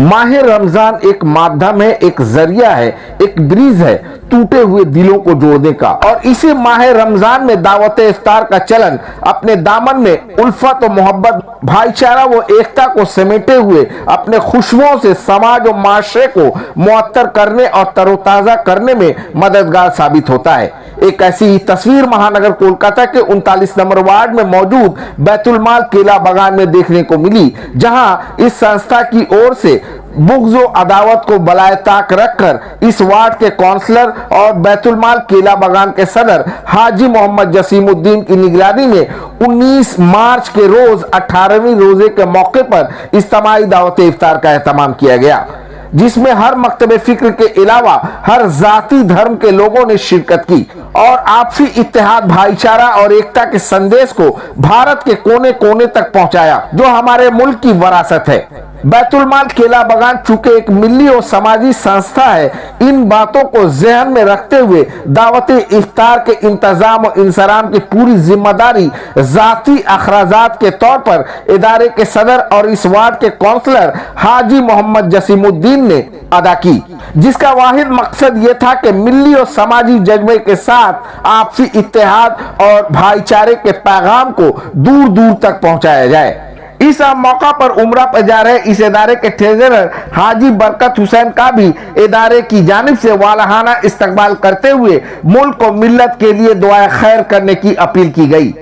माह रमजान एक माध्यम है, एक जरिया है, एक ब्रिज है टूटे हुए दिलों को जोड़ने का। और इसी माह रमजान में दावत इफ्तार का चलन अपने दामन में उल्फत और मोहब्बत, भाईचारा व एकता को समेटे हुए अपने खुशबुओं से समाज और माशरे को मुअत्तर करने और तरोताजा करने में मददगार साबित होता है। एक ऐसी ही तस्वीर महानगर कोलकाता के 39 नंबर वार्ड में मौजूद बैतुल माल केला बागान में देखने को मिली, जहां इस संस्था की ओर से बुग़्ज़ व अदावत को बलाए ताक रखकर इस वार्ड के काउंसलर और बैतुल माल केला बागान के सदर हाजी मोहम्मद जसीमुद्दीन की निगरानी में 19 मार्च के रोज 18वीं रोजे के मौके पर इज्तिमाई दावत इफ्तार का एहतमाम किया गया, जिसमें हर मकतब फिक्र के अलावा हर जाति धर्म के लोगों ने शिरकत की और आपसी इत्तेहाद, भाईचारा और एकता के संदेश को भारत के कोने कोने तक पहुंचाया, जो हमारे मुल्क की विरासत है। बैतुल माल केला बागान चूंकि एक मिली और समाजी संस्था है, इन बातों को ज़हन में रखते हुए दावत इफ्तार के इंतजाम और इंसराम की पूरी जिम्मेदारी जाती अखराजात के तौर पर इदारे के सदर और इस वार्ड के काउंसलर हाजी मोहम्मद जसीमुद्दीन ने अदा की, जिसका वाहिद मकसद ये था कि मिली और समाजी जज्बे के साथ आपसी इत्तेहाद और भाईचारे के पैगाम को दूर दूर तक पहुंचाया जाए। इस मौका पर उम्रा पर जा रहे इस इदारे के ट्रेजरर हाजी बरकत हुसैन का भी इदारे की जानिब से वालहाना इस्तकबाल करते हुए मुल्क और मिल्लत के लिए दुआ खैर करने की अपील की गई।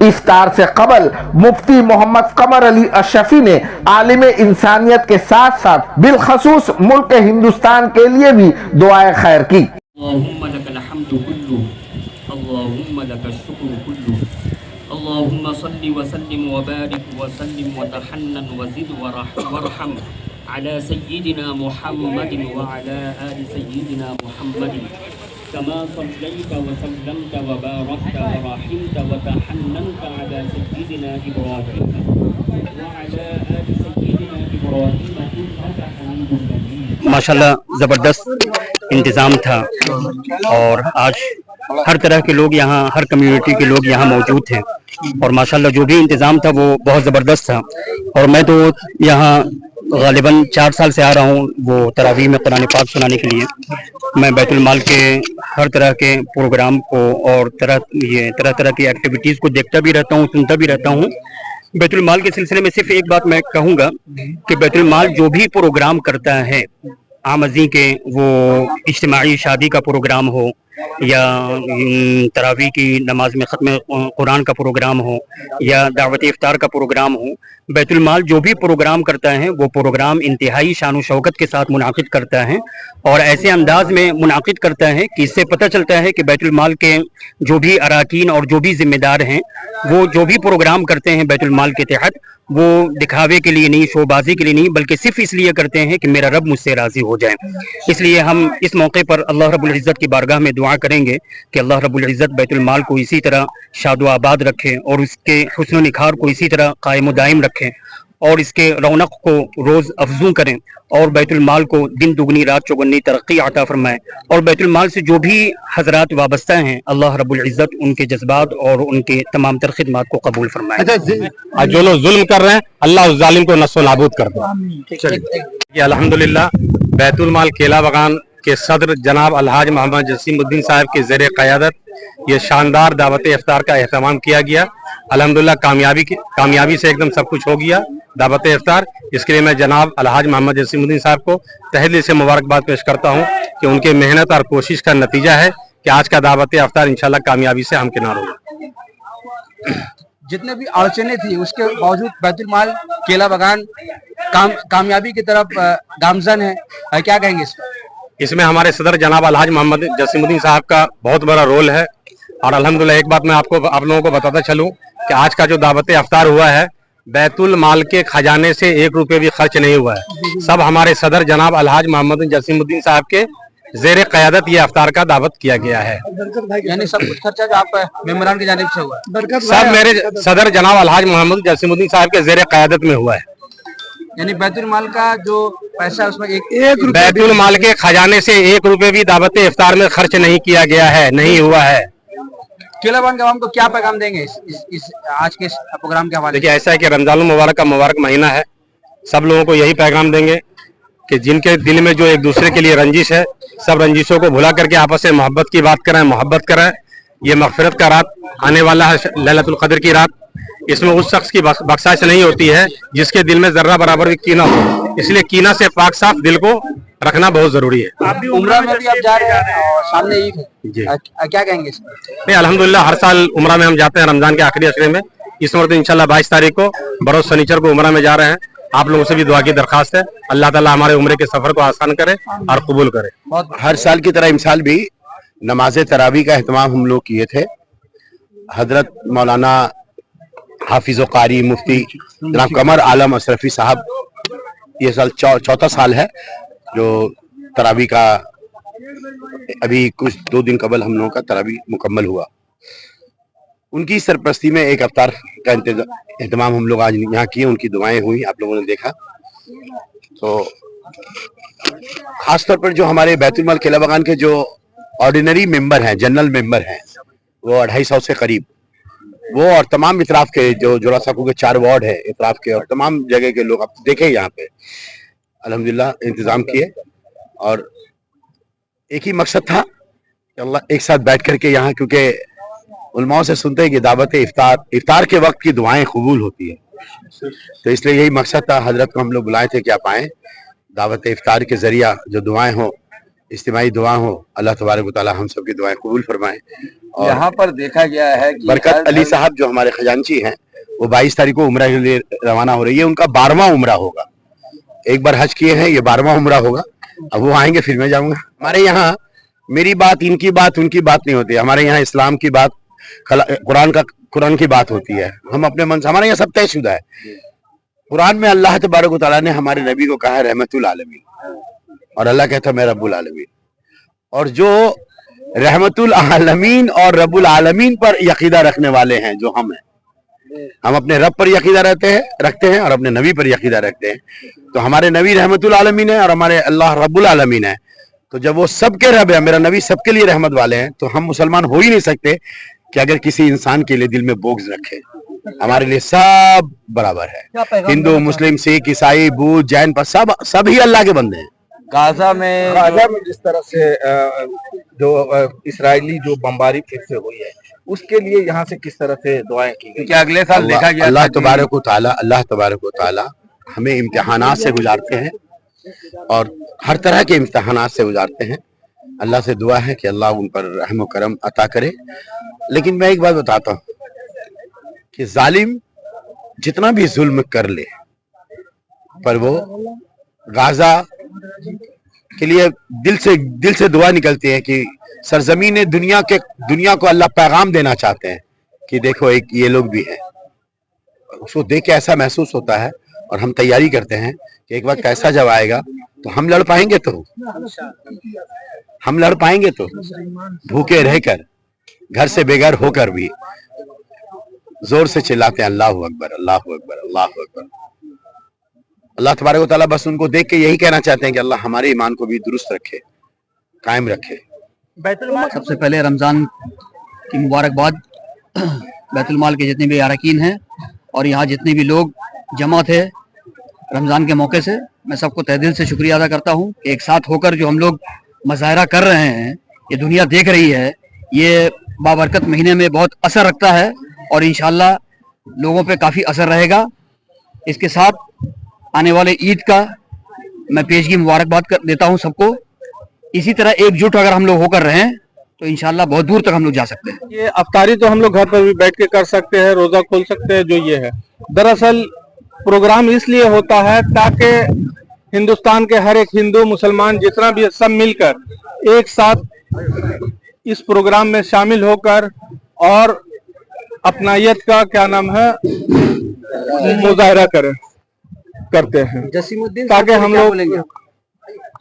इफ्तार से कबल मुफ्ती मोहम्मद कमर अली अशफी ने आलिम इंसानियत के साथ साथ बिलखसूस मुल्क हिंदुस्तान के लिए भी दुआ खैर की। اللهم صل وسلم وبارك وسلم وتحنن وزد وارحم على سيدنا محمد وعلى آل سيدنا محمد كما صليت وسلمت وباركت ورحمت وتحننت على سيدنا إبراهيم وعلى آل سيدنا إبراهيم إنك حميد مجيد। माशाल्लाह ज़बरदस्त इंतज़ाम था और आज हर तरह के लोग यहाँ, हर कम्युनिटी के लोग यहाँ मौजूद थे और माशाल्लाह जो भी इंतज़ाम था वो बहुत ज़बरदस्त था। और मैं तो यहाँ गालिबन 4 साल से आ रहा हूँ वो तरावीह में कुरान पाक सुनाने के लिए। मैं बैतुल माल के हर तरह के प्रोग्राम को और तरह तरह की एक्टिविटीज़ को देखता भी रहता हूँ, सुनता भी रहता हूँ। बैतुल माल के सिलसिले में सिर्फ एक बात मैं कहूँगा कि बैतुल माल जो भी प्रोग्राम करता है आमज़ी के, वो इज्तिमाई शादी का प्रोग्राम हो या तरावी की नमाज में ख़त्म कुरान का प्रोग्राम हो या दावत इफ्तार का प्रोग्राम हो, बैतुल माल जो भी प्रोग्राम करता है वो प्रोग्राम इंतहाई शान व शौकत के साथ मुनाकिद करता है और ऐसे अंदाज में मुनाकिद करता है कि इससे पता चलता है कि बैतुल माल के जो भी अराकीन और जो भी जिम्मेदार हैं वो जो भी प्रोग्राम करते हैं बैतुल माल के तहत, वो दिखावे के लिए नहीं, शोबाजी के लिए नहीं, बल्कि सिर्फ इसलिए करते हैं कि मेरा रब मुझसे राज़ी हो जाए। इसलिए हम इस मौके पर अल्लाह रब्बुल इज़्ज़त की बारगाह में दुआ करेंगे कि अल्लाह रब्बुल इज़्ज़त बैतुल माल को इसी तरह शादो आबाद रखे और उसके हुस्न निखार को इसी तरह कायम दायम रखें और इसके रौनक को रोज़ अफजू करें और बैतुल माल को दिन दुगनी रात चौगुनी तरक्की अता फरमाए। और बैतुल माल से जो भी हजरात वाबस्ता हैं अल्लाह रब्बुल इज़्ज़त उनके जज्बात और उनके तमाम तर खिदमात को कबूल फरमाए। जो लोग जुल्म कर रहे हैं अल्लाह उस जालिम को नस्व नाबूद कर दे। अल्हम्दुलिल्लाह बैतुल माल केला बागान के सदर जनाब अलहाज मोहम्मद जसीमुद्दीन साहब के ज़ेरे क़यादत ये शानदार दावत इफ्तार का एहतमाम किया गया। अल्हम्दुलिल्लाह कामयाबी से एकदम सब कुछ हो गया दावत इफ्तार। इसके लिए मैं जनाब अलहाज मोहम्मद जसीमुद्दीन साहब को तहे दिल से मुबारकबाद पेश करता हूँ कि उनके मेहनत और कोशिश का नतीजा है कि आज का दावत इफ्तार इंशाल्लाह कामयाबी से हमकिनार होगा। जितने भी अड़चने थी उसके बावजूद बैतुल माल केला बागान कामयाबी की तरफ गामजन है, क्या कहेंगे इस पर? इसमें हमारे सदर जनाब अलहाज मोहम्मद जसीमुद्दीन साहब का बहुत बड़ा रोल है और अल्हम्दुलिल्लाह एक बात मैं आप लोगों को बताता चलूं कि आज का जो दावत इफ्तार हुआ है बैतुल माल के खजाने से 1 रुपये भी खर्च नहीं हुआ है। सब हमारे सदर जनाब अलहाज मोहम्मद जसीमुद्दीन साहब के ज़ेरे क़यादत ये इफ्तार का दावत किया गया है। यानी सब कुछ खर्चा जो आप मेम्बरान की जानिब से हुआ है सब मेरे सदर जनाब अलहाज मोहम्मद जसीमुद्दीन साहब के ज़ेरे क़यादत में हुआ है। यानी बैतुल माल का जो पैसा उसमें बैतुल माल के खजाने से 1 रुपये भी दावत इफ्तार में खर्च नहीं किया गया है, नहीं हुआ है। केला बागान के आवाम को क्या पैगाम देंगे इस आज के प्रोग्राम के हवाले? देखिए ऐसा है कि रमजान मुबारक का मुबारक महीना है, सब लोगों को यही पैगाम देंगे कि जिनके दिल में जो एक दूसरे के लिए रंजिश है, सब रंजिशों को भुला करके आपस में मोहब्बत की बात करें, मोहब्बत करें। ये मगफिरत का रात आने वाला है, लैलतुल क़द्र की रात। इसमें उस शख्स की बख्शाइश नहीं होती है जिसके दिल में जर्रा बराबर भी कीना हो। इसलिए कीना से पाक साफ दिल को रखना बहुत जरूरी है। आप भी उम्रा में भी आप जा रहे हैं और सामने ईद है जी। क्या कहेंगे इस पर? नहीं, अल्हम्दुलिल्लाह हर साल उम्रा में हम जाते हैं रमजान के आखिरी अशरे में। इस वक्त इंशाल्लाह 22 तारीख को बरोज शनिचर को उम्रा में जा रहे हैं। आप लोगों से भी दुआ की दरखास्त है, अल्लाह ताला हमारे उम्रे के सफर को आसान करे और कबूल करे। हर साल की तरह इस साल भी नमाज तरावी का एहतमाम हम लोग किए थे। हजरत मौलाना हाफिज कारी मुफ्ती जनाब कमर आलम अशरफी साहब, ये साल चौथा साल है जो तरावी का, अभी कुछ 2 दिन कबल हम लोगों का तरावी मुकम्मल हुआ। उनकी सरपरस्ती में एक अफ्तार का एहतमाम हम लोग आज यहाँ किए। उनकी दुआएं हुई, आप लोगों ने देखा। तो खासतौर पर जो हमारे बैतुल माल केला बगान के जो ऑर्डिनरी मेंबर हैं, जनरल मेंबर हैं, वो 250 से करीब, वो और तमाम इतराफ के जो जोड़ा साकू के 4 वार्ड है इतराफ के, और तमाम जगह के लोग आप देखे यहाँ पे अल्हम्दुलिल्लाह इंतजाम किए। और एक ही मकसद था कि अल्लाह एक साथ बैठ करके यहाँ, क्योंकि उलमाओं से सुनते हैं कि दावत इफ्तार के वक्त की दुआएं कबूल होती है, तो इसलिए यही मकसद था। हजरत को हम लोग बुलाए थे कि आप आएँ, दावत इफ्तार के जरिया जो दुआएं हो, इज्तिमाई दुआ हो, अल्लाह तबारक व तआला हम सब की दुआएं कबूल फरमाए। और यहाँ पर देखा गया है कि बरकत अली साहब जो हमारे खजांची हैं, वो 22 तारीख को उम्रा के लिए रवाना हो रही है। उनका 12वां उम्रा होगा। एक बार हज किए हैं, ये 12वां उम्रा होगा। अब वो आएंगे फिर मैं जाऊंगा। हमारे यहाँ मेरी बात, इनकी बात, उनकी बात नहीं होती। हमारे यहाँ इस्लाम की बात, कुरान की बात होती है। हम अपने मन से, हमारे यहाँ सब तयशुदा है। कुरान में अल्लाह तबारक व तआला ने हमारे नबी को कहा है रहमतुल आलमीन, और अल्लाह कहता है मैं रब्बुल आलमीन। और जो रहमतुल आलमीन और रब्बुल आलमीन पर यकीदा रखने वाले हैं जो हम हैं, हम अपने रब पर यकीदा रखते हैं और अपने नबी पर यकीदा रखते हैं। तो हमारे नबी रहमतुल आलमीन है और हमारे अल्लाह रब्बुल आलमीन है। तो जब वो सबके रब है, मेरा नबी सबके लिए रहमत वाले हैं, तो हम मुसलमान हो ही नहीं सकते कि अगर किसी इंसान के लिए दिल में बोग्ज रखे। हमारे लिए सब बराबर है, हिंदू मुस्लिम सिख ईसाई बौद्ध जैन पर सब ही अल्लाह के बंदे हैं। गाजा में जिस तरह से जो इसराइली जो बमबारी फिर से हुई है, उसके लिए यहाँ से किस तरह से दुआएं की गई? क्योंकि अगले साल देखा गया अल्लाह तबारक व तआला हमें इम्तिहानात से गुजारते हैं और हर तरह के इम्तिहानात से गुजारते हैं। अल्लाह से दुआ है कि अल्लाह उन पर रहम व करम अता करे। लेकिन मैं एक बात बताता हूँ कि जालिम जितना भी जुल्म कर ले, पर वो गाजा के लिए दिल से दुआ निकलती है कि सरजमीन दुनिया को अल्लाह पैगाम देना चाहते हैं कि देखो एक ये लोग भी हैं। उसको देख के ऐसा महसूस होता है और हम तैयारी करते हैं कि एक वक्त ऐसा जब आएगा तो हम लड़ पाएंगे, तो भूखे रहकर, घर से बेघर होकर भी जोर से चिल्लाते हैं अल्लाह अकबर, अल्लाह अकबर, अल्लाह अकबर। अल्लाह तबारक व तआला बस उनको देख के यही कहना चाहते हैं कि अल्लाह हमारे ईमान को भी दुरुस्त रखे, कायम रखे। सबसे पहले रमज़ान की मुबारकबाद बैतुल माल के जितने भी अरकान हैं और यहाँ जितने भी लोग जमा थे रमज़ान के मौके से, मैं सबको तहे दिल से शुक्रिया अदा करता हूँ। एक साथ होकर जो हम लोग मुजाहरा कर रहे हैं, ये दुनिया देख रही है, ये बाबरकत महीने में बहुत असर रखता है और इंशाअल्लाह लोगों पे काफ़ी असर रहेगा। इसके साथ आने वाले ईद का मैं पेशगी मुबारकबाद देता हूँ सबको। इसी तरह एकजुट अगर हम लोग होकर रहें तो इंशाअल्लाह बहुत दूर तक हम लोग जा सकते हैं। ये अफ्तारी तो हम लोग घर पर भी बैठ के कर सकते हैं, रोजा खोल सकते हैं। जो ये है दरअसल प्रोग्राम इसलिए होता है ताकि हिंदुस्तान के हर एक हिंदू मुसलमान जितना भी सब मिलकर एक साथ इस प्रोग्राम में शामिल होकर और अपनायत का क्या नाम है मुजाहरा करते हैं, ताकि हम लोग।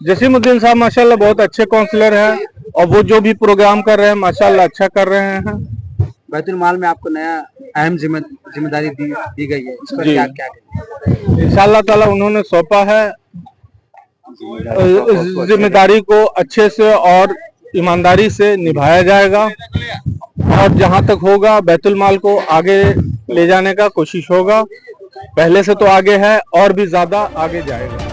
जसीमुद्दीन साहब माशाल्लाह बहुत अच्छे काउंसलर हैं और वो जो भी प्रोग्राम कर रहे हैं माशाल्लाह अच्छा कर रहे हैं। बैतुल माल में आपको नया अहम जिम्मेदारी दी गई है, इस पर क्या कहेंगे? इंशाअल्लाह ताला उन्होंने सौंपा है, इस जिम्मेदारी को अच्छे से और ईमानदारी से निभाया जाएगा और जहां तक होगा बैतुल माल को आगे ले जाने का कोशिश होगा। पहले से तो आगे है और भी ज्यादा आगे जाएगा।